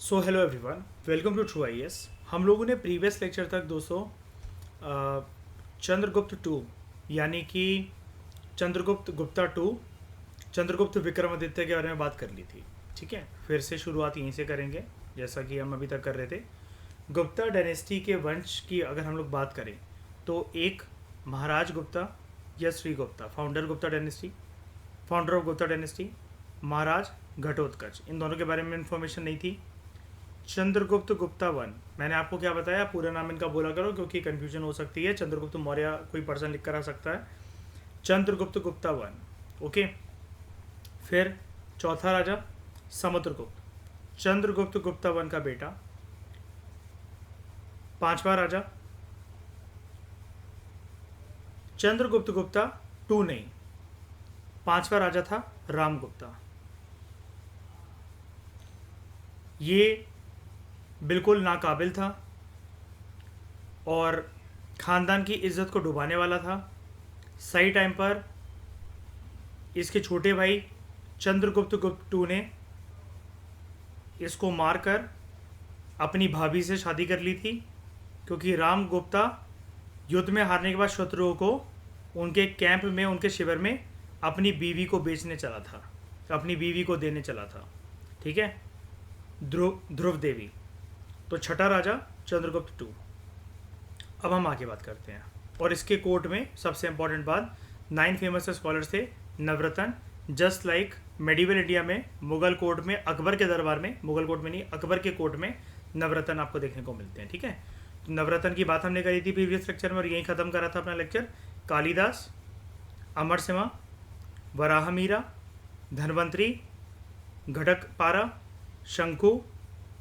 So hello everyone, welcome to True IAS. हम लोगों ने प्रीवियस लेक्चर तक दोस्तों चंद्रगुप्त टू यानी कि चंद्रगुप्त गुप्ता टू चंद्रगुप्त विक्रमादित्य के बारे में बात कर ली थी। ठीक है, फिर से शुरुआत यहीं से करेंगे जैसा कि हम अभी तक कर रहे थे। गुप्ता डायनेस्टी के वंश की अगर हम लोग बात करें तो एक महाराज गुप्ता या Shri Gupta, founder of Gupta dynasty, Maharaj Ghatotkacha, इन दोनों के बारे में इन्फॉर्मेशन नहीं थी। चंद्रगुप्त गुप्ता वन, मैंने आपको क्या बताया, पूरा नाम इनका बोला करो क्योंकि कंफ्यूजन हो सकती है। चंद्रगुप्त मौर्य कोई पर्सन लिख कर आ सकता है। Chandragupta Gupta one, okay. फिर चौथा राजा समुद्रगुप्त, चंद्रगुप्त गुप्ता वन का बेटा। पांचवा राजा चंद्रगुप्त गुप्ता टू नहीं, पांचवा राजा था रामगुप्ता। ये बिल्कुल नाकाबिल था और ख़ानदान की इज्जत को डुबाने वाला था। सही टाइम पर इसके छोटे भाई चंद्रगुप्त गुप्त टू ने इसको मारकर अपनी भाभी से शादी कर ली थी, क्योंकि राम गुप्ता युद्ध में हारने के बाद शत्रुओं को उनके कैंप में, उनके शिविर में अपनी बीवी को बेचने चला था, अपनी बीवी को देने चला था। ठीक है, ध्रुव देवी। तो छठा राजा चंद्रगुप्त टू। अब हम आगे बात करते हैं। और इसके कोर्ट में सबसे इंपॉर्टेंट बात, 9 फेमस स्कॉलर्स थे। नवरत्न, जस्ट लाइक मेडिवल इंडिया में मुगल कोर्ट में, अकबर के दरबार में, मुगल कोर्ट में नहीं, अकबर के कोर्ट में नवरत्न आपको देखने को मिलते हैं। ठीक है, तो नवरत्न की बात हमने करी थी प्रीवियस लेक्चर में और यहीं ख़त्म करा था अपना लेक्चर। कालिदास, अमर सिम्हा, वराह मीरा, धनवंतरी, घटकपारा, शंकु,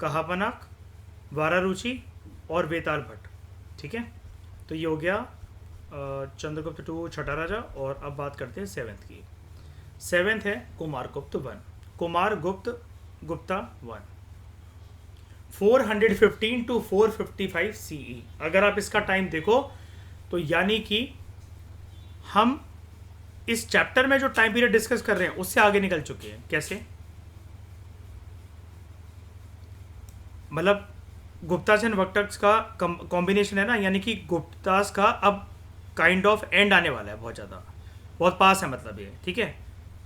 कहापनाक, वारारुचि और वेताल भट्ट। ठीक है, तो ये हो गया चंद्रगुप्त टू छठा राजा। और अब बात करते हैं सेवेंथ की। सेवेंथ है Kumaragupta one, Kumaragupta Gupta one, 415 to 455 CE. अगर आप इसका टाइम देखो तो यानी कि हम इस चैप्टर में जो टाइम पीरियड डिस्कस कर रहे हैं उससे आगे निकल चुके हैं। कैसे? मतलब गुप्तास एंड वक्टक्स का कॉम्बिनेशन है ना, यानी कि गुप्तास का अब काइंड ऑफ एंड आने वाला है, बहुत ज़्यादा, बहुत पास है मतलब ये। ठीक है,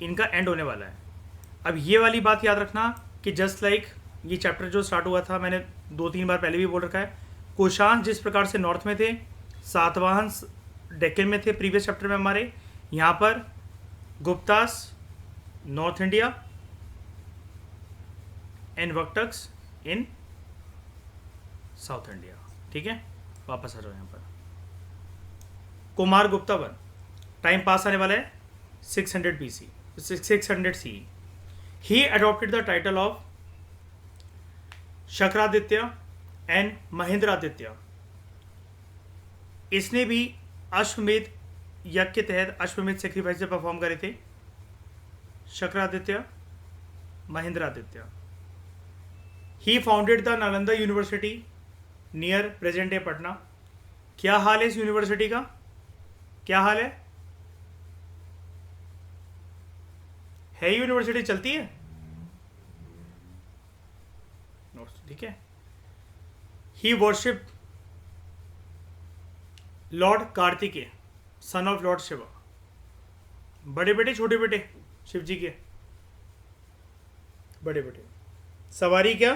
इनका एंड होने वाला है। अब ये वाली बात याद रखना कि जस्ट लाइक ये चैप्टर जो स्टार्ट हुआ था, मैंने 2-3 बार पहले भी बोल रखा है, कुषाण जिस प्रकार से नॉर्थ में थे, सातवाहन डेक्कन में थे प्रीवियस चैप्टर में हमारे, यहाँ पर Guptas north India and Vakatakas in south India. ठीक है, वापस आ जाओ यहाँ पर। Kumar Gupta one, time pass आने वाला है 600 BC, 600 CE। He adopted the title of Shakraditya and Mahendraditya. इसने भी अश्वमेध यज्ञ के तहत अश्वमेध सेक्रीफाइस परफॉर्म करे थे। Shakraditya, Mahendraditya. He founded the Nalanda university near present day Patna. क्या हाल है इस यूनिवर्सिटी का? क्या हाल है यूनिवर्सिटी चलती है? ठीक है। He worship lord Kartikeya, son of lord Shiva. बड़े बेटे छोटे बेटे शिव जी के? बड़े बेटे। सवारी क्या?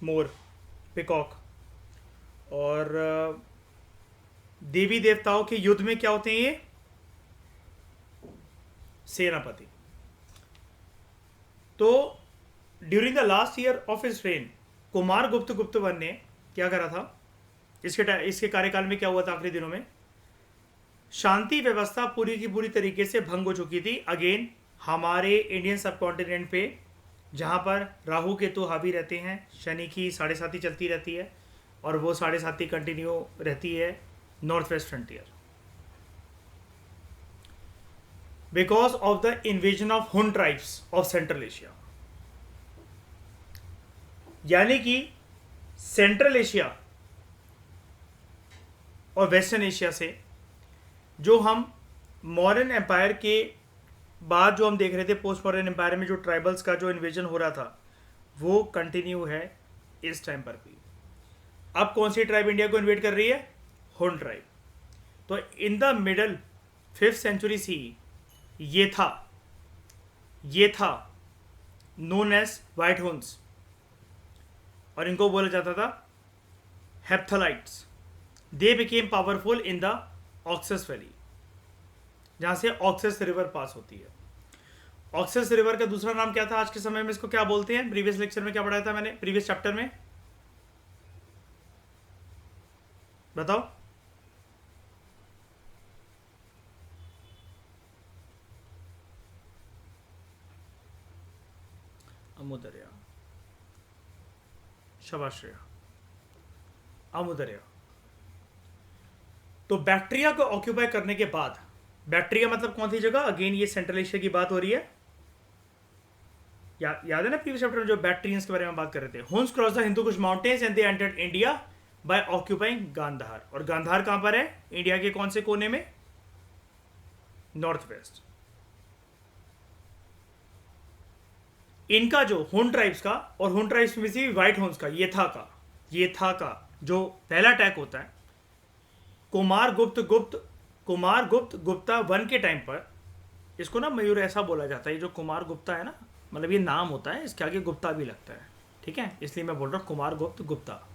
मोर, पिकॉक। और देवी देवताओं के युद्ध में क्या होते हैं ये? सेनापति। तो during the last year of his rain, Kumar गुप्त गुप्त वन ने क्या करा था? इसके कार्यकाल में क्या हुआ था आखिरी दिनों में? शांति व्यवस्था पूरी की पूरी तरीके से भंग हो चुकी थी। अगेन हमारे इंडियन सब कॉन्टिनेंट पे, जहाँ पर राहु केतु हावी रहते हैं, शनि की 7.5 चलती रहती है और वो 7.5 कंटिन्यू रहती है north west frontier, because of the invasion of हुन ट्राइब्स ऑफ सेंट्रल एशिया। यानी कि सेंट्रल एशिया और वेस्टर्न एशिया से जो हम मॉडर्न एम्पायर के बाद जो हम देख रहे थे, पोस्ट मॉडर्न एम्पायर में जो ट्राइबल्स का जो इन्वेजन हो रहा था, वो कंटिन्यू है इस टाइम पर भी। अब कौन सी ट्राइब इंडिया को इन्वेट कर रही है? Hun tribe. तो in the middle 5th century C ये था नोन एज वाइट हुन्स, और इनको बोला जाता था Hephthalites. They became powerful in the Oxus valley, जहां से ऑक्सस रिवर पास होती है। ऑक्सस रिवर का दूसरा नाम क्या था आज के समय में? इसको क्या बोलते हैं? प्रीवियस लेक्चर में क्या पढ़ाया था मैंने, प्रीवियस चैप्टर में? बताओ। अमुदरिया, शबाश्रेया, अमुदरिया। तो बैक्ट्रिया को ऑक्यूपाई करने के बाद, बैक्ट्रिया मतलब कौन सी जगह? अगेन ये सेंट्रल एशिया की बात हो रही है। याद है ना प्रीवियस चैप्टर में जो बैक्ट्रियंस के बारे में बात कर रहे थे? Huns cross the Hindu Kush mountains and they entered India by occupying Gandhara. और गांधार कहां पर है? इंडिया के कौन से कोने में? North west. इनका जो हुन ट्राइब्स का, और हुन ट्राइब्स में से व्हाइट हुन्स का, ये था जो पहला अटैक होता है कुमार गुप्त गुप्ता वन के टाइम पर। इसको ना मयूर ऐसा बोला जाता है, ये जो कुमार गुप्ता है ना, मतलब ये नाम होता है, इसके आगे गुप्ता भी लगता है, ठीक है, इसलिए मैं बोल रहा हूँ Kumar Gupta.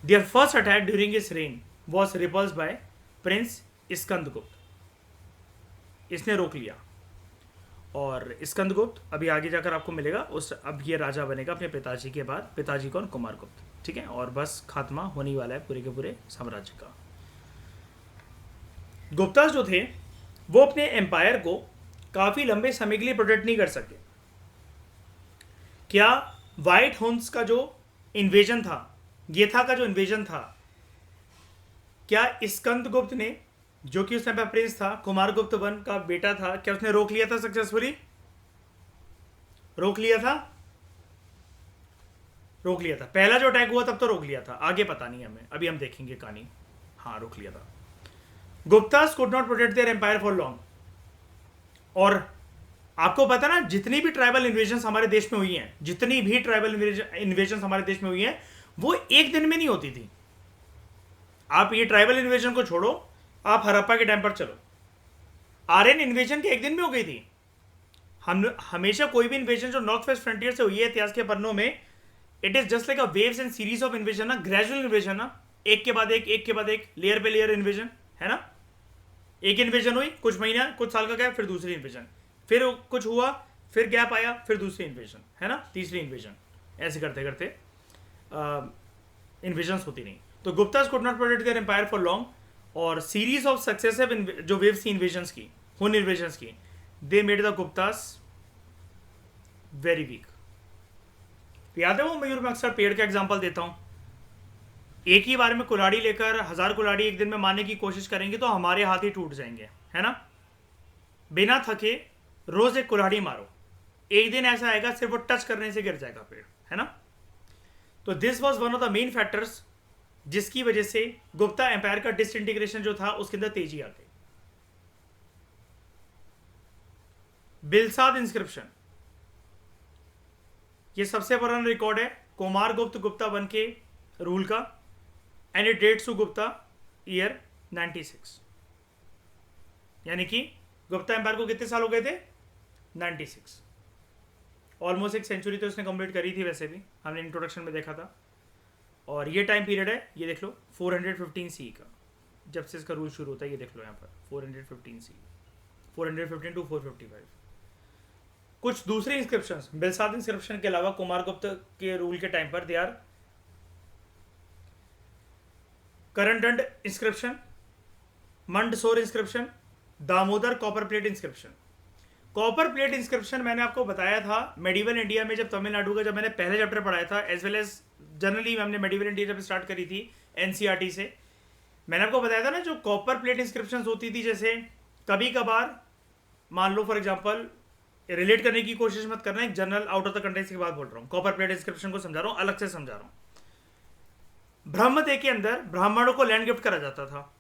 Their first attack during his reign was repulse by prince Skandagupta. इसने रोक लिया, और स्कंदगुप्त अभी आगे जाकर आपको मिलेगा, अब ये राजा बनेगा अपने पिताजी के बाद। पिताजी कौन? कुमार गुप्त, ठीक है। और बस खात्मा होने वाला है पूरे के पूरे साम्राज्य का। गुप्तास जो थे वो अपने एम्पायर को काफी लंबे समय के लिए प्रोटेक्ट नहीं कर सके। क्या व्हाइट हुन्स का जो इन्वेजन था, येथा का जो इन्वेजन था, क्या स्कंदगुप्त ने, जो कि उस टाइम पर प्रिंस था, कुमार गुप्त वन का बेटा था, क्या उसने रोक लिया था सक्सेसफुली? रोक लिया था। पहला जो अटैक हुआ तब तो रोक लिया था, आगे पता नहीं हमें, अभी हम देखेंगे कहानी। हाँ, रोक लिया था। Guptas could not protect their empire for long. और आपको पता ना, जितनी भी ट्राइबल इन्वेजन हमारे देश में हुई हैं, वो एक दिन में नहीं होती थी। आप ये ट्राइबल इन्वेजन को छोड़ो, आप हड़प्पा के टाइम पर चलो, आर्यन इन्वेजन के एक दिन में हो गई थी। हम हमेशा कोई भी इन्वेजन जो नॉर्थ वेस्ट फ्रंटियर से हुई है इतिहास के पन्नों में, it is just like a waves and series of invasion ना, ग्रेजुअल इन्वेजन ना, एक के बाद एक, लेयर पे लेयर इन्वेजन, है ना। एक इन्वेजन हुई, कुछ महीना कुछ साल का गैप, फिर दूसरी इन्वेजन, फिर कुछ हुआ, फिर गैप आया, फिर दूसरी इन्वेजन, है ना, तीसरी इन्वेजन, ऐसे करते करते इन्वेजन्स होती नहीं। तो Guptas could not protect their empire for long, और सीरीज ऑफ सक्सेसिव जो वेव्स थी इन्वेजन्स की, हुन इन्वेजन्स की, they made the Guptas very weak. याद है वो मयूर, में अक्सर पेड़ का एग्जांपल देता हूं। एक ही बार में कुल्हाड़ी लेकर 1000 कुल्हाड़ी एक दिन में मारने की कोशिश करेंगे तो हमारे हाथ ही टूट जाएंगे, है ना। बिना थके रोज एक कुल्हाड़ी मारो, एक दिन ऐसा आएगा सिर्फ वो टच करने से गिर जाएगा पेड़, है ना। तो this was one of the main factors जिसकी वजह से गुप्ता एम्पायर का डिसइंटीग्रेशन जो था उसके अंदर तेजी आ गई। बिलसाद इंस्क्रिप्शन, ये सबसे पुराना रिकॉर्ड है कुमार गुप्ता वन के रूल का, and it dates to Gupta year 96। यानी कि गुप्ता एम्पायर को कितने साल हो गए थे? 96। ऑलमोस्ट एक सेंचुरी तो उसने कंप्लीट करी थी, वैसे भी हमने इंट्रोडक्शन में देखा था। और ये टाइम पीरियड है, ये देख लो 415 सी का, जब से इसका रूल शुरू होता है, ये देख लो यहाँ पर 415 सी, 415 टू 455। कुछ दूसरे इंस्क्रिप्शंस बिलसाद इंस्क्रिप्शन के अलावा कुमार गुप्त के रूल के टाइम पर they are Karamdanda inscription, Mandsaur inscription, Damodar copper plate inscription. Copper plate inscription मैंने आपको बताया था मेडिवल इंडिया में, जब तमिलनाडु का जब मैंने पहले चैप्टर पढ़ाया था, एज वेल एज जनरली हमने मेडिवल इंडिया जब स्टार्ट करी थी एनसीईआरटी से, मैंने आपको बताया था ना, जो कॉपर प्लेट इंस्क्रिप्शन होती थी, जैसे कभी कभार मान लो फॉर एग्जाम्पल, रिलेट करने की कोशिश मत करना, एक general out of the context की बात बोल रहा हूँ, कॉपर प्लेट इंस्क्रिप्शन को समझा रहा हूँ, अलग से समझा रहा हूँ। ब्रह्मदेव के अंदर ब्राह्मणों को लैंड गिफ्ट करा जाता था।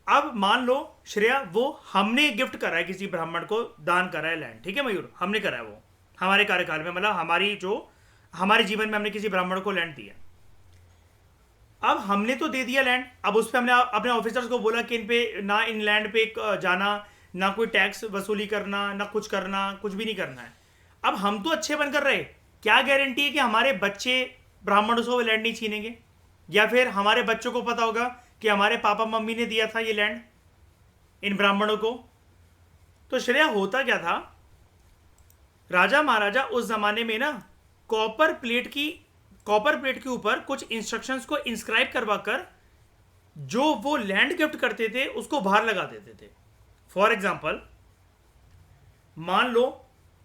अब मान लो श्रेया, वो हमने गिफ्ट करा है, किसी ब्राह्मण को दान करा है लैंड, ठीक है मयूर, हमने करा है वो हमारे कार्यकाल में, मतलब हमारी जो हमारे जीवन में हमने किसी ब्राह्मण को लैंड दिया। अब हमने तो दे दिया लैंड, अब उस पर हमने अपने ऑफिसर्स को बोला कि इन पे ना, इन लैंड पे जाना, ना कोई टैक्स वसूली करना, ना कुछ करना, कुछ भी नहीं करना है। अब हम तो अच्छे बनकर रहे, क्या गारंटी है कि हमारे बच्चे ब्राह्मणों से वो लैंड नहीं छीनेंगे, या फिर हमारे बच्चों को पता होगा कि हमारे पापा मम्मी ने दिया था ये लैंड इन ब्राह्मणों को। तो श्रेय होता क्या था, राजा महाराजा उस जमाने में ना कॉपर प्लेट के ऊपर कुछ इंस्ट्रक्शंस को इंस्क्राइब करवा कर जो वो लैंड गिफ्ट करते थे उसको बाहर लगा देते थे। फॉर एग्जाम्पल, मान लो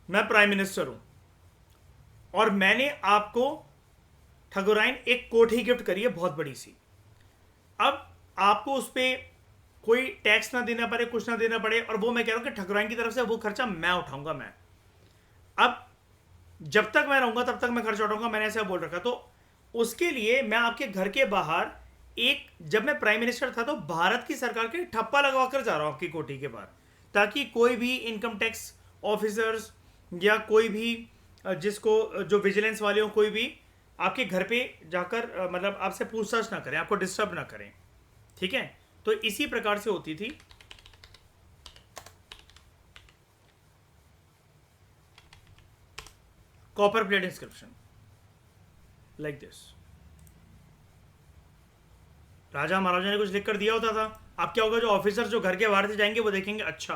मैं प्राइम मिनिस्टर हूं और मैंने आपको ठकुराइन एक कोठी गिफ्ट करी है बहुत बड़ी सी। अब आपको उस पर कोई टैक्स ना देना पड़े, कुछ ना देना पड़े, और वो मैं कह रहा हूं कि ठकुराइन की तरफ से वो खर्चा मैं उठाऊंगा। मैं अब जब तक मैं रहूंगा तब तक मैं खर्चा उठाऊंगा, मैंने ऐसा बोल रखा। तो उसके लिए मैं आपके घर के बाहर जब मैं प्राइम मिनिस्टर था तो भारत की सरकार के ठप्पा लगवा कर जा रहा हूं आपकी कोठी के बाहर, ताकि कोई भी इनकम टैक्स ऑफिसर्स या कोई भी जिसको जो विजिलेंस वाले हो, कोई भी आपके घर पे जाकर मतलब आपसे पूछताछ ना करें, आपको डिस्टर्ब ना करें। ठीक है, तो इसी प्रकार से होती थी। Copper plate inscription like this. राजा महाराजा ने कुछ लिख कर दिया होता था। अब क्या होगा, जो ऑफिसर जो घर के बाहर से जाएंगे वो देखेंगे अच्छा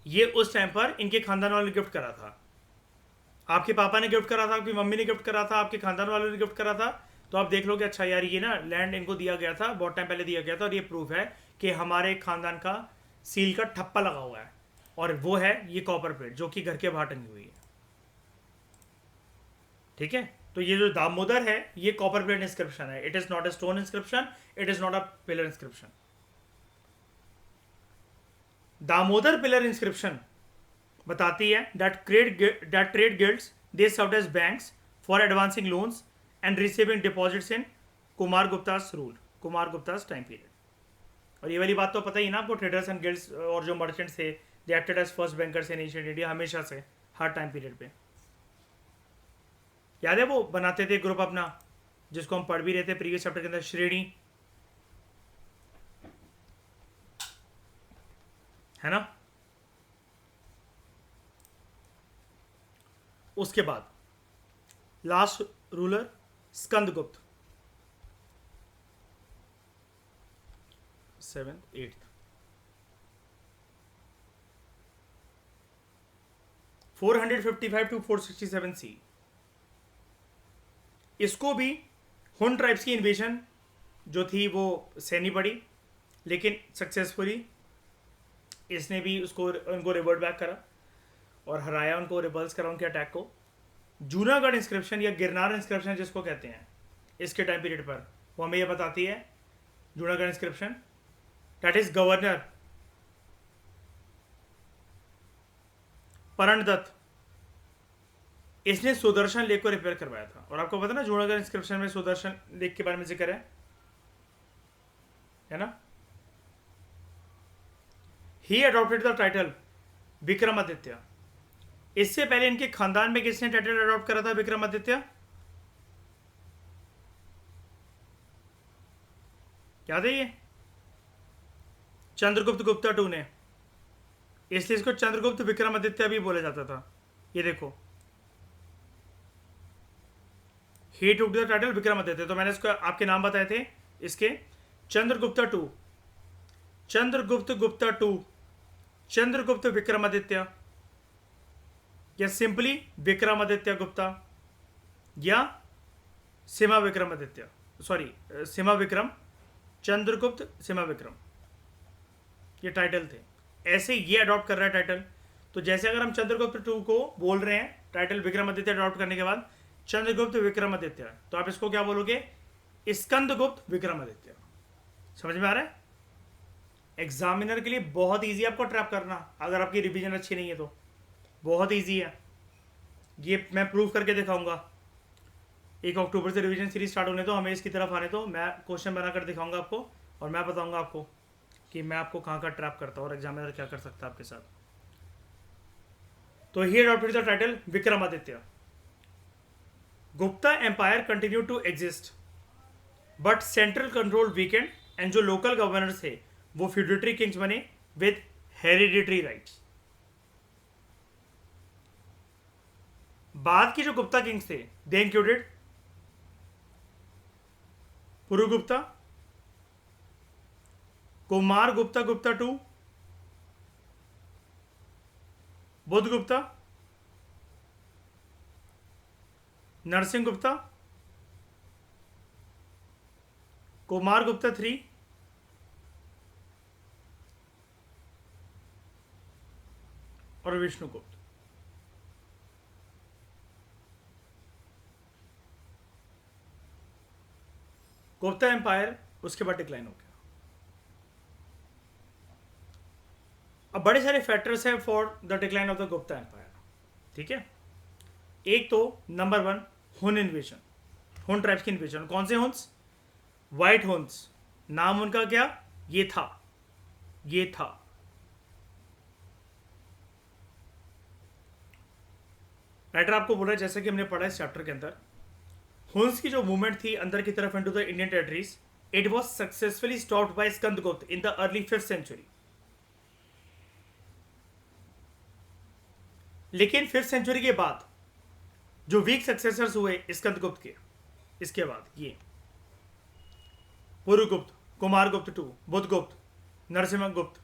ये उस टाइम पर इनके खानदान वालों ने गिफ्ट करा था, आपके पापा ने गिफ्ट करा था, आपकी मम्मी ने गिफ्ट करा था, आपके खानदान वालों ने गिफ्ट करा था। तो आप देख लोगे अच्छा यार ये ना लैंड इनको दिया गया था, बहुत टाइम पहले दिया गया था, और ये प्रूफ है कि हमारे खानदान का सील का ठप्पा लगा हुआ है, और वो है ये कॉपर प्लेट जो कि घर के बाहर टंगी हुई है। ठीक है, तो ये जो दामोदर है ये कॉपर प्लेट इंस्क्रिप्शन है। It is not a stone inscription, it is not a pillar inscription. Damodar pillar inscription बताती है that trade guilds they served as banks for advancing loans and receiving deposits in Kumar Gupta's rule, Kumar Gupta's time period. और ये वाली बात तो पता ही ना आपको, ट्रेडर्स एंड गिल्ड्स और जो मर्चेंट्स थे they acted as first bankers in ancient India, हमेशा से हर टाइम पीरियड पे। याद है वो बनाते थे ग्रुप अपना, जिसको हम पढ़ भी रहे थे प्रीवियस चैप्टर के अंदर, श्रेणी, है ना। उसके बाद last ruler Skandagupta, 7th 8th, 455 to 467 सी। इसको भी हुन ट्राइब्स की इन्वेजन जो थी वो सहनी पड़ी, लेकिन सक्सेसफुली इसने भी उसको उनको रिवर्ट बैक करा और हराया, उनको रिपल्स करा उनके अटैक को। जूनागढ़ इंस्क्रिप्शन या गिरनार इंस्क्रिप्शन जिसको कहते हैं इसके टाइम पीरियड पर, वो हमें ये बताती है Junagadh inscription that is governor Parnadatta, इसने सुदर्शन लेक को रिपेयर करवाया था। और आपको पता ना जूनागढ़ इंस्क्रिप्शन में सुदर्शन लेक के बारे में जिक्र है ना। ही अडॉप्टेड द टाइटल विक्रमादित्य। इससे पहले इनके खानदान में किसने टाइटल अडॉप्ट करा था विक्रमादित्य, याद है ये? चंद्रगुप्त गुप्ता टू ने, इसलिए इसको चंद्रगुप्त विक्रमादित्य भी बोला जाता था। ये देखो, ही टुक द टाइटल विक्रमादित्य। तो मैंने इसको आपके नाम बताए थे इसके, चंद्रगुप्ता टू, चंद्रगुप्त गुप्ता टू, चंद्रगुप्त विक्रमादित्य, या सिंपली विक्रमादित्य गुप्ता, या सिमा विक्रमादित्य, सॉरी सिमा विक्रम, चंद्रगुप्त सिमा विक्रम, ये टाइटल थे। ऐसे ये अडॉप्ट कर रहा है टाइटल। तो जैसे अगर हम चंद्रगुप्त टू को बोल रहे हैं टाइटल विक्रमादित्य अडॉप्ट करने के बाद चंद्रगुप्त विक्रमादित्य, तो आप इसको क्या बोलोगे, स्कंदगुप्त विक्रमादित्य। समझ में आ रहा है? एग्जामिनर के लिए बहुत इजी आपको ट्रैप करना, अगर आपकी रिवीजन अच्छी नहीं है तो बहुत इजी है। ये मैं प्रूव करके दिखाऊंगा। 1 अक्टूबर से रिवीजन सीरीज स्टार्ट होने दो, हमें इसकी तरफ आने दो, मैं क्वेश्चन बनाकर दिखाऊंगा आपको, और मैं बताऊंगा आपको कि मैं आपको कहाँ का ट्रैप करता हूँ और एग्जामिनर क्या कर सकता है आपके साथ। तो he adopted the title Vikramaditya. Gupta empire continue to exist but central control weakened and जो लोकल गवर्नर्स थे वो फ्यूडेटरी किंग्स बने विद हेरिडिटरी राइट्स। बाद की जो गुप्ता किंग्स थे they included Purugupta, Kumar Gupta Gupta two, Buddha Gupta, Narasimha Gupta, Kumar Gupta three, और विष्णुगुप्त। गुप्ता एम्पायर उसके बाद डिक्लाइन हो गया। अब बड़े सारे फैक्टर्स हैं for the decline of the Gupta empire, ठीक है। एक तो number one Hun invasion, Hun tribes की इन्वेजन। कौन से हुन्स? White Hund's. नाम उनका क्या? ये था, ये था। राइटर आपको बोल रहा है जैसे कि हमने पढ़ा इस चैप्टर के अंदर, हुन्स की जो मूवमेंट थी अंदर की तरफ into the Indian territories, it was successfully stopped by Skandagupta in the early 5th century. लेकिन 5th सेंचुरी के बाद जो वीक सक्सेसर्स हुए स्कंदगुप्त के, इसके बाद ये पुरुगुप्त, कुमारगुप्त टू, बुद्धगुप्त, नरसिम्हगुप्त,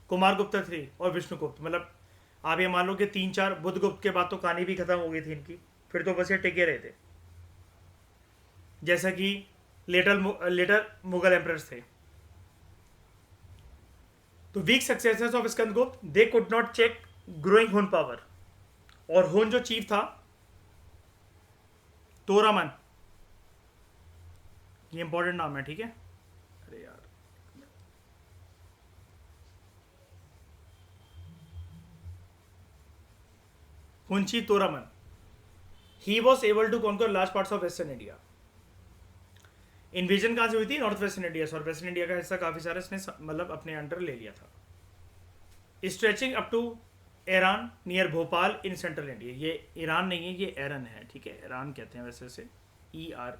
कुमारगुप्ता थ्री और विष्णुगुप्त। मतलब आप ये मान लो कि 3-4 बुद्धगुप्त के बाद तो कहानी भी खत्म हो गई थी इनकी, फिर तो बस ये टिके रहे थे, जैसा कि लेटर मुगल एम्परर्स थे। तो weak successors of Skandagupta they could not check growing Hun power, और हुन जो चीफ था तोरामन, ये इंपॉर्टेंट नाम है, ठीक है। अरे यार, Hun chief Toramana, he was able to conquer large parts of western India. Invasion कहाँ से हुई थी? नॉर्थ वेस्टर्न इंडिया से, और वेस्टर्न इंडिया का हिस्सा काफ़ी सारा इसने मतलब अपने अंडर ले लिया था। Stretching up to Eran near Bhopal in central India. ये ईरान नहीं है, ये एरन है, ठीक है, ईरान कहते हैं वैसे से, ERAN।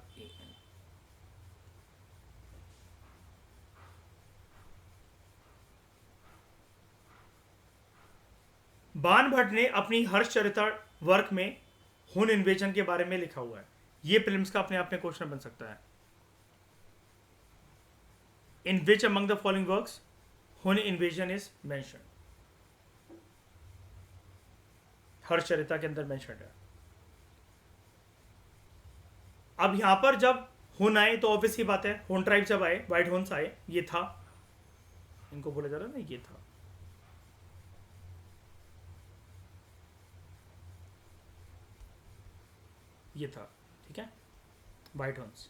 बान भट्ट ने अपनी हर्षचरिता वर्क में हुन इन्वेजन के बारे में लिखा हुआ है। ये फिल्म्स का अपने आप में क्वेश्चन बन सकता है। In which among the following works Hun invasion is mentioned? Harshacharita के अंदर मेंशन्ड है। अब यहां पर जब हुन आए तो ऑब्वियस ही बात है, हुन ट्राइब जब आए, वाइट हुन्स आए, ये था, इनको बोला जा रहा है ना, ये था। ये था, ठीक है, वाइट हुन्स।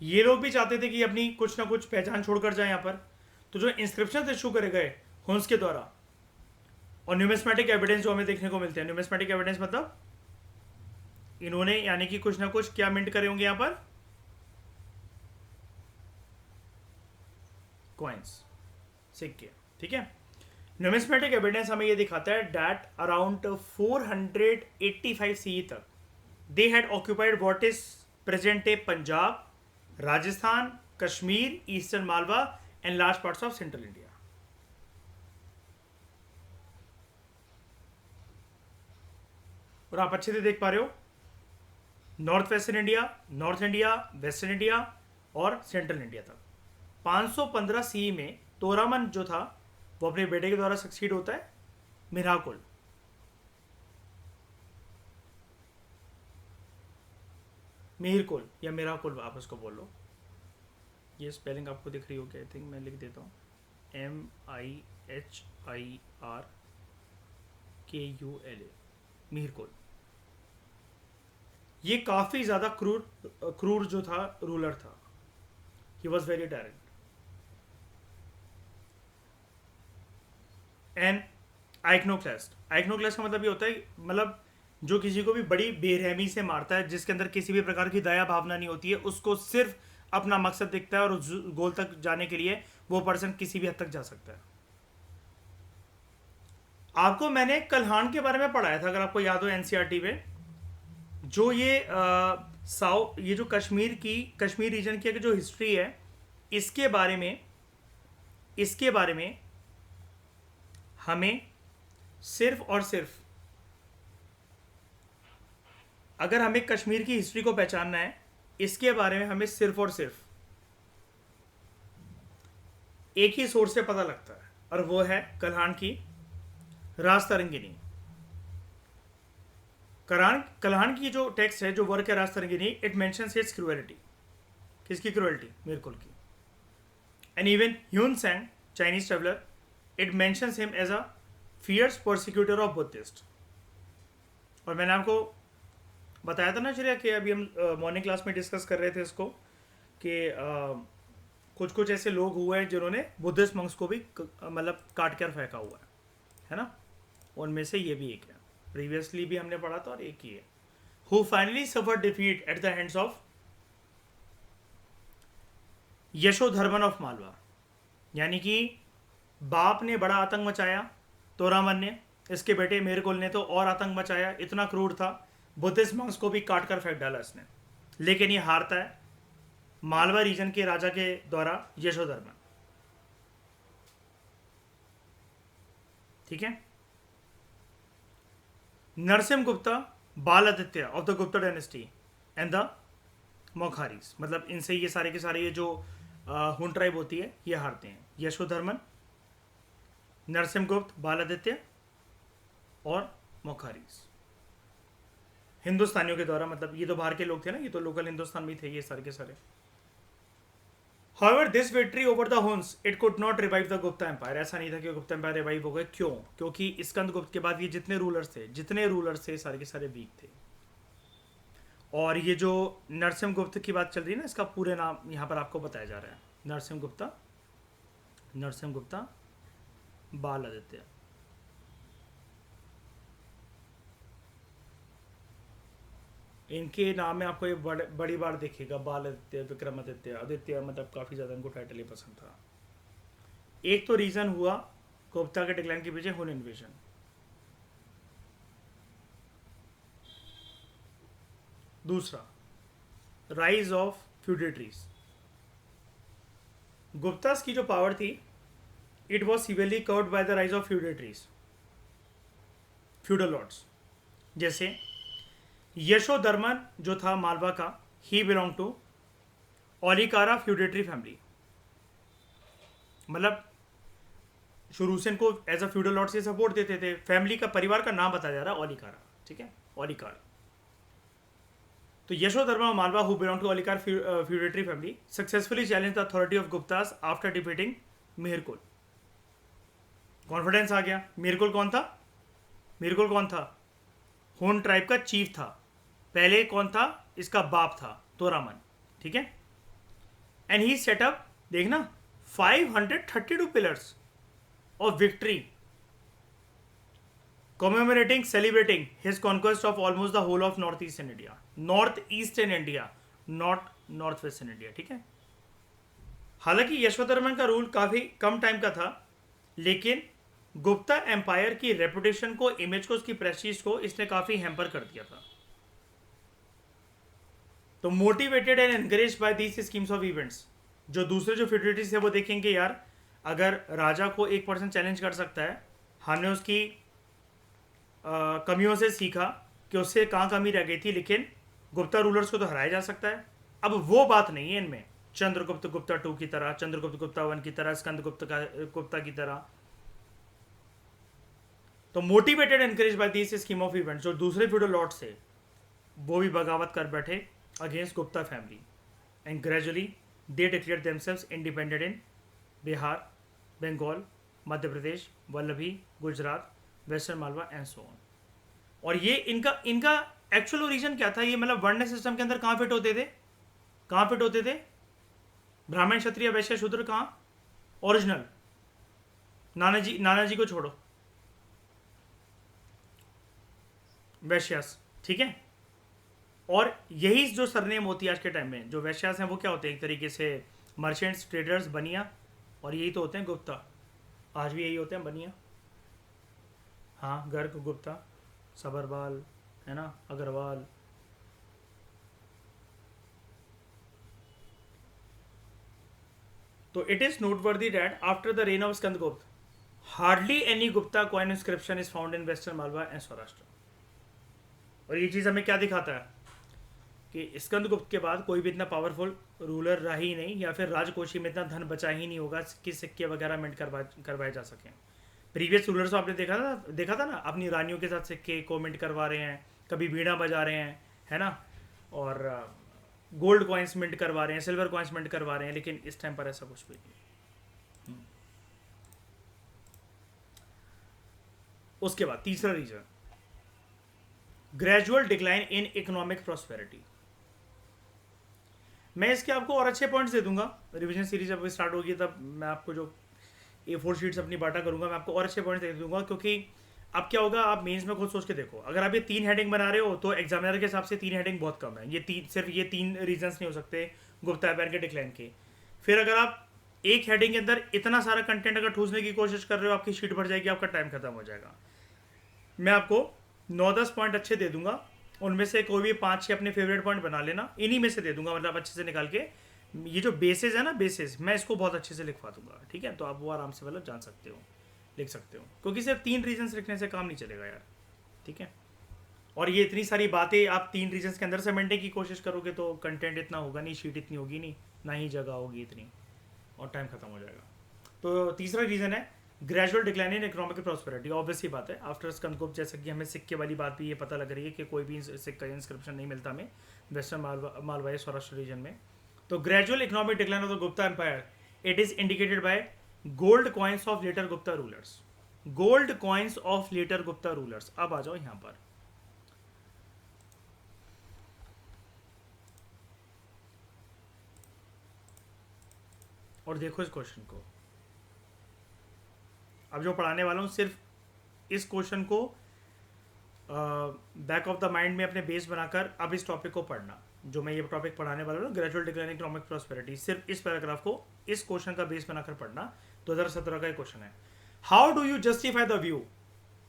ये लोग भी चाहते थे कि अपनी कुछ ना कुछ पहचान छोड़कर जाए यहाँ पर। तो जो इंस्क्रिप्शन इशू करे गए हुन्स के द्वारा, और न्यूमिस्मेटिक एविडेंस जो हमें देखने को मिलते हैं, न्यूमिस्मेटिक एविडेंस मतलब इन्होंने यानी कि कुछ ना कुछ क्या मिंट करे होंगे यहाँ पर? कॉइन्स, सिक्के, ठीक है। न्यूमिस्मेटिक एविडेंस हमें ये दिखाता है दैट अराउंड 485 CE तक they had occupied what is present day Punjab, Rajasthan, Kashmir, eastern Malwa and large parts of central India. और आप अच्छे से देख पा रहे हो, north western India, north India, western India और सेंट्रल इंडिया तक। 515 CE में तोरामन जो था वो अपने बेटे के द्वारा सक्सीड होता है, मिराकुल। मिहिरकुल या मिराकुल आप उसको बोल लो। ये स्पेलिंग आपको दिख रही होगी, आई थिंक मैं लिख देता हूँ, MIHIRKULA, मिहिरकुल। ये काफ़ी ज़्यादा क्रूर जो था रूलर था, he was very direct. And iconoclast, iconoclast का मतलब ये होता है, मतलब जो किसी को भी बड़ी बेरहमी से मारता है, जिसके अंदर किसी भी प्रकार की दया भावना नहीं होती है, उसको सिर्फ अपना मकसद दिखता है और उस गोल तक जाने के लिए वो पर्सन किसी भी हद तक जा सकता है। आपको मैंने कल्हान के बारे में पढ़ाया था, अगर आपको याद हो, एनसीईआरटी में। जो ये ये जो कश्मीर रीजन की जो हिस्ट्री है, इसके बारे में इसके बारे में हमें सिर्फ और सिर्फ, अगर हमें कश्मीर की हिस्ट्री को पहचानना है, इसके बारे में हमें सिर्फ और सिर्फ एक ही सोर्स से पता लगता है, और वो है कल्हान की राजतरंगिनी। कल्हान की जो टेक्स्ट है, जो वर्क है Rajatarangini, it mentions his cruelty. किसकी क्रुएलिटी? मीरकुल की। And even Hiuen Tsang, Chinese traveller, it mentions him as a fierce prosecutor of Buddhist. और मैंने आपको बताया था ना श्रेया कि अभी हम मॉर्निंग क्लास में डिस्कस कर रहे थे इसको, कि कुछ कुछ ऐसे लोग हुए हैं जिन्होंने बुद्धिस्ट मंक्स को भी मतलब काट कर फेंका हुआ है ना। उनमें से ये भी एक है, प्रीवियसली भी हमने पढ़ा था, और एक ही है, who finally suffer defeat at the hands of Yashodharman of Malwa. यानी कि बाप ने बड़ा आतंक मचाया, तोरामन ने, इसके बेटे मेरकुल ने तो और आतंक मचाया, इतना क्रूर था, बुद्धिस्ट मंक्स को भी काट कर फेंक डाला इसने। लेकिन ये हारता है मालवा रीजन के राजा के द्वारा, यशोधर्मन। ठीक है। Narasimha Gupta, Baladitya of the Gupta dynasty and the Maukharis, मतलब इनसे ये सारे के सारे ये जो हुन ट्राइब होती है, ये हारते हैं। यशोधर्मन, नरसिम्हगुप्त, बाल आदित्य और मोखारीज, हिंदुस्तानियों के द्वारा। मतलब ये तो बाहर के लोग थे ना, ये तो लोकल हिंदुस्तान में थे ये सारे के सारे। However, this victory over the Huns, it could not revive the Gupta Empire. ऐसा नहीं था कि गुप्ता एम्पायर रिवाइव हो गए। क्यों? क्योंकि स्कंदगुप्त के बाद ये जितने रूलर्स थे सारे के सारे वीक थे। और ये जो नरसिम्हगुप्त की बात चल रही है ना, इसका पूरे नाम यहाँ पर आपको बताया जा रहा है, नरसिम्हगुप्ता बाल आदित्य। इनके नाम में आपको ये बड़ी बार दिखेगा, बाल आदित्य, विक्रमादित्य, आदित्य, मतलब काफ़ी ज़्यादा इनको टाइटल ही पसंद था। एक तो रीज़न हुआ गुप्ता के डिक्लाइन के पीछे हुन इन्वेजन। दूसरा, राइज ऑफ फ्यूडेटरीज। गुप्तास की जो पावर थी, it was severely curved by the rise of feudatories, feudal lords. जैसे यशोधर्मन जो था मालवा का, ही बिलोंग टू ओलिकारा फ्यूडेटरी फैमिली। मतलब शुरू से इनको एज अ फ्यूडल लॉर्ड से सपोर्ट देते थे। फैमिली का, परिवार का नाम बताया जा रहा है ओलिकारा, ठीक है, ओलिकार। तो Yashodharma Malwa, who belong to Aulikara feudatory family, successfully challenge the authority of Guptas after defeating Mihirakula. Confidence आ गया। मीरकुल कौन था? हुन ट्राइब का चीफ था। पहले कौन था? इसका बाप था, तोरामन। ठीक है। एंड ही सेट अप, देखना, 532 pillars of victory, commemorating, celebrating his conquest of almost the whole of northeastern India, northeastern India, not northwestern India। ठीक है। हालांकि यशोधर्मन का रूल काफी कम टाइम का था, लेकिन गुप्ता एम्पायर की रेपुटेशन को, इमेज को, उसकी प्रेस्टीज को इसने काफी हैम्पर कर दिया था। तो motivated and encourage bye these schemes of events, जो दूसरे जो फ्यूडिलिटीज है वो देखेंगे, यार अगर राजा को एक पर्सन चैलेंज कर सकता है, हमने उसकी कमियों से सीखा कि उससे कहाँ कमी रह गई थी, लेकिन गुप्ता रूलर्स को तो हराया जा सकता है। अब वो बात नहीं है इनमें, चंद्रगुप्त गुप्ता 2 की तरह, चंद्रगुप्त गुप्ता 1 की तरह, स्कंदगुप्त गुप्ता की तरह। तो motivated encourage by this scheme of events, जो दूसरे फ्यूडल लॉर्ड्स थे वो भी बगावत कर बैठे against Gupta family, and gradually they declare themselves independent in Bihar, Bengal, Madhya Pradesh, Vallabhi, Gujarat, western Malwa and so on. और ये इनका एक्चुअल ओरिजिन क्या था? ये मतलब वर्ण सिस्टम के अंदर कहाँ फिट होते थे? ब्राह्मण, क्षत्रिय, वैश्य, शूद्र कहाँ? ओरिजिनल नाना जी को छोड़ो, वैश्यास। ठीक है। और यही जो सरनेम होती है आज के टाइम में, जो वैश्यास हैं वो क्या होते हैं? एक तरीके से मर्चेंट्स, ट्रेडर्स, बनिया, और यही तो होते हैं गुप्ता। आज भी यही होते हैं, बनिया। हाँ, गर्ग गुप्ता, सबरवाल, है ना, अग्रवाल। तो it is noteworthy that after the rain of Skandagupta hardly any Gupta coin inscription is found in western Malwa and Saurashtra. और ये चीज़ हमें क्या दिखाता है कि स्कंदगुप्त के बाद कोई भी इतना पावरफुल रूलर रहा ही नहीं, या फिर राजकोषी में इतना धन बचा ही नहीं होगा कि सिक्के वगैरह मिंट करवाए जा सकें। प्रीवियस रूलर्स आपने देखा था ना, अपनी रानियों के साथ सिक्के को मिंट करवा रहे हैं, कभी बीड़ा बजा रहे हैं, है ना, और गोल्ड कॉइन्स मिंट करवा रहे हैं, सिल्वर कॉइन्स मिंट करवा रहे हैं, लेकिन इस टाइम पर ऐसा कुछ भी नहीं। उसके बाद तीसरा reason, gradual decline in economic prosperity. मैं इसके आपको और अच्छे पॉइंट्स दे दूंगा, रिवीजन सीरीज जब स्टार्ट होगी तब मैं आपको जो A4 शीट्स अपनी बाटा करूंगा, मैं आपको और अच्छे पॉइंट्स दे दूंगा। क्योंकि अब क्या होगा, आप मेंस में खुद सोच के देखो, अगर आप ये 3 हेडिंग बना रहे हो तो एग्जामिनर के हिसाब से 3 हेडिंग बहुत कम है। सिर्फ ये 3 रीजंस नहीं हो सकते गुप्ता एम्पायर के डिक्लाइन के। फिर अगर आप एक हेडिंग के अंदर इतना सारा कंटेंट अगर ठूसने की कोशिश कर रहे हो, आपकी शीट भर जाएगी, आपका टाइम खत्म हो जाएगा। मैं आपको 9-10 पॉइंट अच्छे दे दूंगा, उनमें से कोई भी 5-6 अपने फेवरेट पॉइंट बना लेना, इन्हीं में से दे दूंगा, मतलब अच्छे से निकाल के। ये जो बेसिस है ना, बेसिस मैं इसको बहुत अच्छे से लिखवा दूंगा, ठीक है। तो आप वो आराम से मतलब जान सकते हो, लिख सकते हो, क्योंकि सिर्फ 3 रीजन्स लिखने से काम नहीं चलेगा यार, ठीक है। और ये इतनी सारी बातें आप 3 रीजन्स के अंदर समेटने की कोशिश करोगे तो कंटेंट इतना होगा नहीं, शीट इतनी होगी नहीं, ना ही जगह होगी इतनी, और टाइम खत्म हो जाएगा। तो तीसरा रीज़न है gradual decline in economic prosperity. Obvious ही बात है, आफ्टर स्कंदगुप्त, जैसे कि हमें सिक्के वाली बात भी ये पता लग रही है कि कोई भी सिक्का इंस्क्रिप्शन नहीं मिलता हमें वेस्टर्न मालवा सौराष्ट्र रीजन में। तो gradual economic decline of the Gupta empire, it is indicated by gold coins of later Gupta rulers. Gold coins of later Gupta rulers. अब आ जाओ यहां पर, और देखो इस क्वेश्चन को। अब जो पढ़ाने वाला हूँ सिर्फ इस क्वेश्चन को बैक ऑफ द माइंड में अपने बेस बनाकर अब इस टॉपिक को पढ़ना। जो मैं ये टॉपिक पढ़ाने वाला हूँ, ग्रेजुअल डिक्लाइन इकोनॉमिक प्रॉस्पेरिटी, सिर्फ इस पैराग्राफ को इस क्वेश्चन का बेस बनाकर पढ़ना। 2017 का एक क्वेश्चन है, how do you justify the view,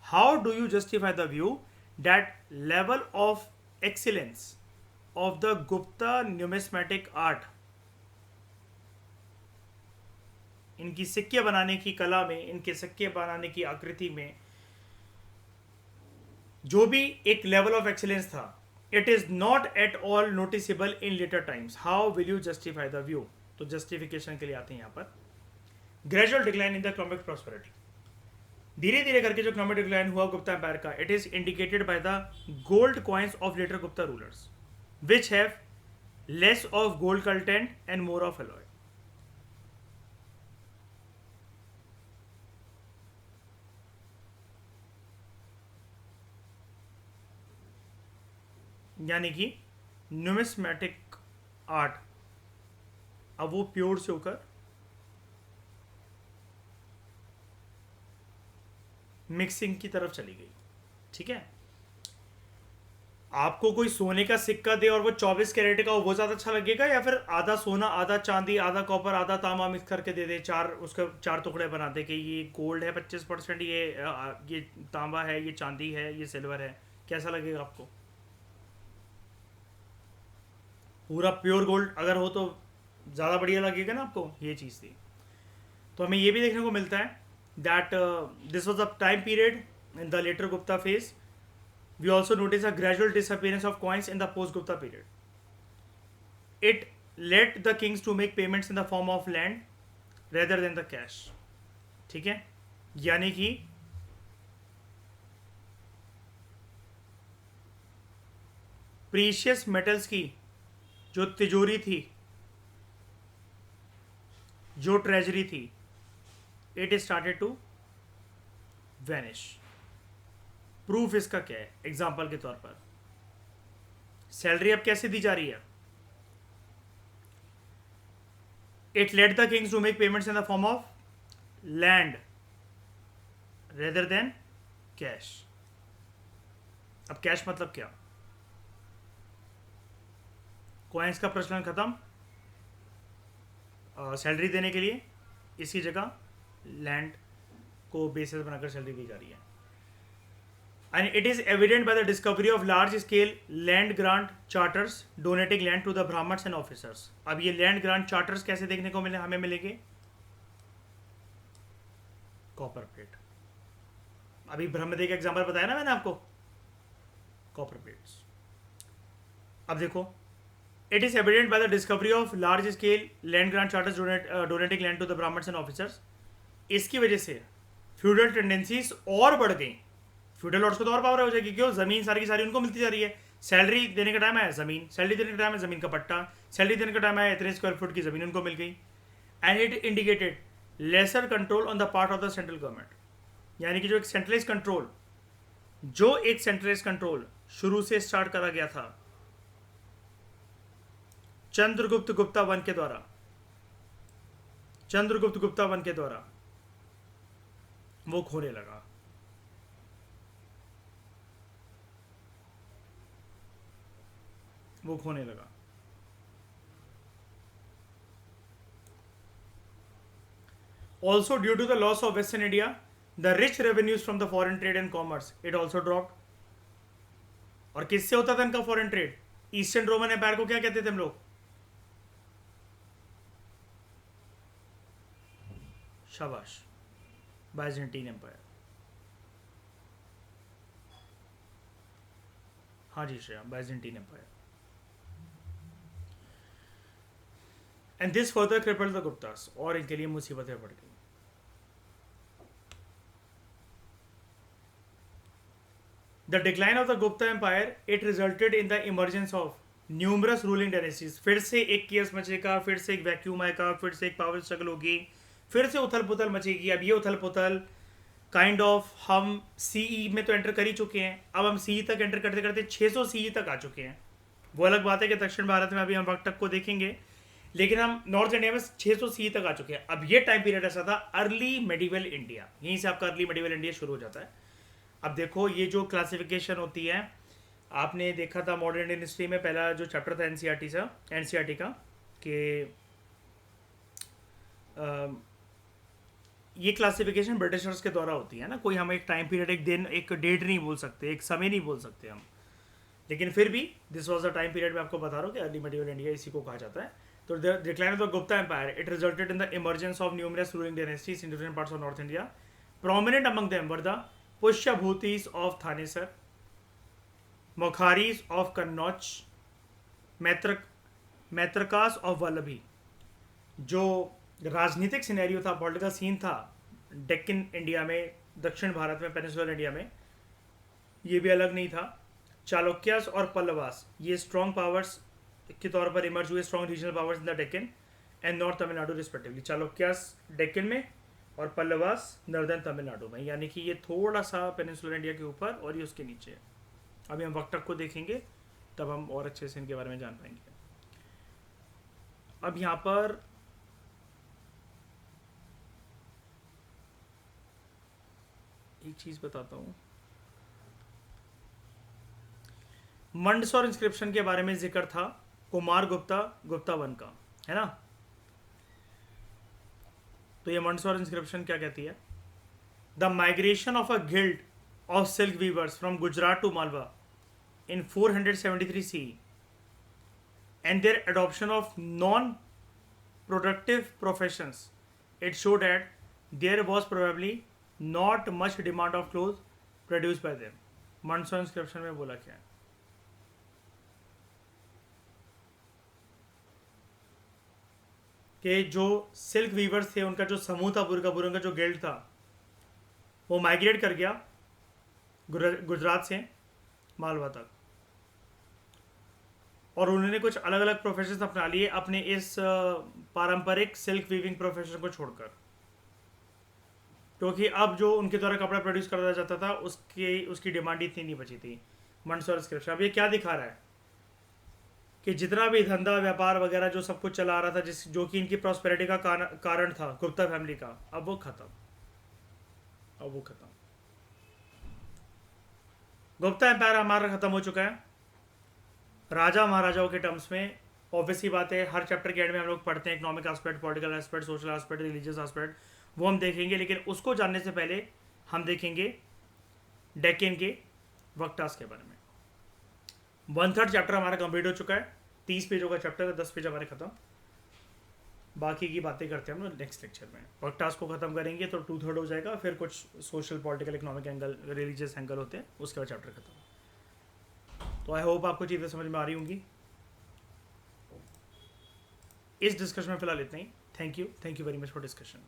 how do you justify the view that level of excellence of the Gupta numismatic art, इनकी सिक्के बनाने की कला में, इनके सिक्के बनाने की आकृति में जो भी एक लेवल ऑफ एक्सीलेंस था, it is not at all noticeable in later times, how will you justify the view. तो जस्टिफिकेशन के लिए आते हैं यहां पर, gradual decline in the economic prosperity, धीरे धीरे करके जो इकोनॉमिक डिक्लाइन हुआ गुप्ता एम्पायर का, it is indicated by the gold coins of later Gupta rulers which have less of gold content and more of alloy. यानी कि न्यूमिस्मेटिक आर्ट अब वो प्योर से होकर मिक्सिंग की तरफ चली गई, ठीक है। आपको कोई सोने का सिक्का दे और वो 24 कैरेट का हो, वो ज़्यादा अच्छा लगेगा, या फिर आधा सोना आधा चांदी आधा कॉपर आधा तांबा मिक्स करके दे दे, उसके 4 टुकड़े बना दे कि ये गोल्ड है 25%, ये तांबा है, ये चांदी है, ये सिल्वर है, कैसा लगेगा आपको? पूरा प्योर गोल्ड अगर हो तो ज़्यादा बढ़िया लगेगा ना आपको, ये चीज़ थी। तो हमें ये भी देखने को मिलता है that this was a time period in the later Gupta phase. We also notice a gradual disappearance of coins in the post Gupta period. It let the kings to make payments in the form of land rather than the cash, ठीक है। यानी कि precious metals की जो तिजोरी थी, जो treasury थी, it started to vanish. Proof इसका क्या है? एग्जाम्पल के तौर पर सैलरी अब कैसे दी जा रही है? It let the kings to make payments in the form of land rather than cash. अब कैश मतलब क्या? कॉइन्स का प्रचलन खत्म, सैलरी देने के लिए इसकी जगह लैंड को बेसिस बनाकर सैलरी दी जा रही है। And it is evident by the discovery of large scale land grant charters donating land to the Brahmans and officers. अब ये लैंड ग्रांट चार्टर्स कैसे देखने को मिले, हमें मिलेंगे कॉपर प्लेट। अभी ब्रह्मदेव का एग्जाम्पल बताया ना मैंने आपको, कॉपर प्लेट्स। अब देखो, it is evident by the discovery of large scale land grant charters donating land to the Brahmans and officers. इसकी वजह से फ्यूडल टेंडेंसीज और बढ़ गई। फ्यूडल लॉर्ड्स को तो और पावर हो जाएगी, क्यों, जमीन सारी की सारी उनको मिलती जा रही है। सैलरी देने का टाइम है जमीन, सैलरी देने का टाइम है जमीन का पट्टा, सैलरी देने का टाइम है इतने स्क्वायर फुट की जमीन उनको मिल गई। And it indicated lesser control on the part of the central government, यानी कि जो एक सेंट्रलाइज कंट्रोल शुरू से स्टार्ट करा गया था चंद्रगुप्त गुप्ता वन के द्वारा, वो खोने लगा। Also, due to the loss of Western India, the rich revenues from the foreign trade and commerce, it also dropped. और किससे होता था इनका foreign trade? Eastern Roman empire को क्या कहते थे हम लोग? शाबाश, बाइजेंटीन एम्पायर। हाँ जी Shreya, Byzantine empire. And this further crippled the Guptas, और इनके लिए मुसीबतें बढ़ गई। The decline of the Gupta Empire, it resulted in the emergence of numerous ruling dynasties। फिर से एक केस मचेगा, फिर से एक वैक्यूम आएगा, फिर से एक पावर स्ट्रगल होगी, फिर से उथल पुथल मचेगी। अब ये उथल पुथल काइंड ऑफ हम सीई में तो एंटर कर ही चुके हैं, अब हम सीई तक एंटर करते करते 600 सीई तक आ चुके हैं। वो अलग बात है कि दक्षिण भारत में अभी हम वक्त तक को देखेंगे, लेकिन हम नॉर्थ इंडिया में 600 सीई तक आ चुके हैं। अब ये टाइम पीरियड ऐसा था अर्ली मेडिवल इंडिया, यहीं से आपका अर्ली मेडिवल इंडिया शुरू हो जाता है। अब देखो, ये जो क्लासिफिकेशन होती है, आपने देखा था मॉडर्न इंडियन हिस्ट्री में पहला जो चैप्टर था एनसीईआरटी का, कि ये क्लासिफिकेशन ब्रिटिशर्स के द्वारा होती है ना। कोई हम एक टाइम पीरियड, एक दिन, एक डेट नहीं बोल सकते, एक समय नहीं बोल सकते हम, लेकिन फिर भी this was the time period. मैं आपको बता रहा हूँ कि अर्ली मेडिवल इंडिया इसी को कहा जाता है। तो the decline of the Gupta empire, it resulted in the emergence of numerous ruling dynasties in different parts of north India. Prominent among them were the Pushyabhutis of Thanesar, Maukharis of Kannauj, Maitrakas of Vallabhi. जो राजनीतिक scenario था, political scene था Deccan India में, दक्षिण भारत में, peninsular India में, ये भी अलग नहीं था। चालुक्यास और पल्लवास, ये स्ट्रॉन्ग पावर्स के तौर पर इमर्ज हुए, strong regional powers in the Deccan and north Tamil Nadu respectively. Chalukyas Deccan में और पल्लवास नॉर्दर्न तमिलनाडु में, यानी कि ये थोड़ा सा पेनिनसुलर इंडिया के ऊपर और ये उसके नीचे है। अभी हम वक्त को देखेंगे तब हम और अच्छे से इनके बारे में जान पाएंगे। अब यहाँ पर एक चीज बताता हूँ, मंडसौर इंस्क्रिप्शन के बारे में जिक्र था कुमार गुप्ता वन का, है ना। तो ये मंडसौर इंस्क्रिप्शन क्या कहती है? The migration of a guild of silk weavers from Gujarat to Malwa in 473 CE and their adoption of non-productive professions, it showed that there was probably not much demand of clothes produced by them। Mandsaur inscription में बोला क्या है कि जो silk viewers थे, उनका जो समूह था, बुरकापुर का जो गिल्ड था, वो माइग्रेट कर गया गुजरात से मालवा तक, और उन्होंने कुछ अलग अलग प्रोफेशन अपना लिए अपने इस पारंपरिक सिल्क वीविंग प्रोफेशन को छोड़कर, क्योंकि अब जो उनके द्वारा कपड़ा प्रोड्यूस करा जाता था उसकी डिमांड इतनी नहीं बची थी। मंडसौर इंस्क्रिप्शन अब ये क्या दिखा रहा है कि जितना भी धंधा व्यापार वगैरह जो सब कुछ चला आ रहा था, जो कि इनकी प्रॉस्पेरिटी का कारण था गुप्ता फैमिली का, अब वो खत्म। गुप्ता एम्पायर हमारा खत्म हो चुका है। राजा महाराजाओं के टर्म्स में ऑब्वियसली बात है, हर चैप्टर के एंड में हम लोग पढ़ते हैं economic aspect, political aspect, social aspect, religious aspect, वो हम देखेंगे। लेकिन उसको जानने से पहले हम देखेंगे डेक्कन के वक्टास के बारे में। 1/3 चैप्टर हमारा कंप्लीट हो चुका है। 30 पेजों का चैप्टर है, 10 पेज हमारे खत्म। बाकी की बातें करते हैं हम लोग नेक्स्ट लेक्चर में। वक्टास को खत्म करेंगे तो 2/3 हो जाएगा, फिर कुछ social political economic angle religious angle होते हैं, उसके बाद चैप्टर खत्म। तो आई होप आपको चीज़ें समझ में आ रही होंगी। इस डिस्कशन में फिलहाल इतना ही। Thank you very much for discussion.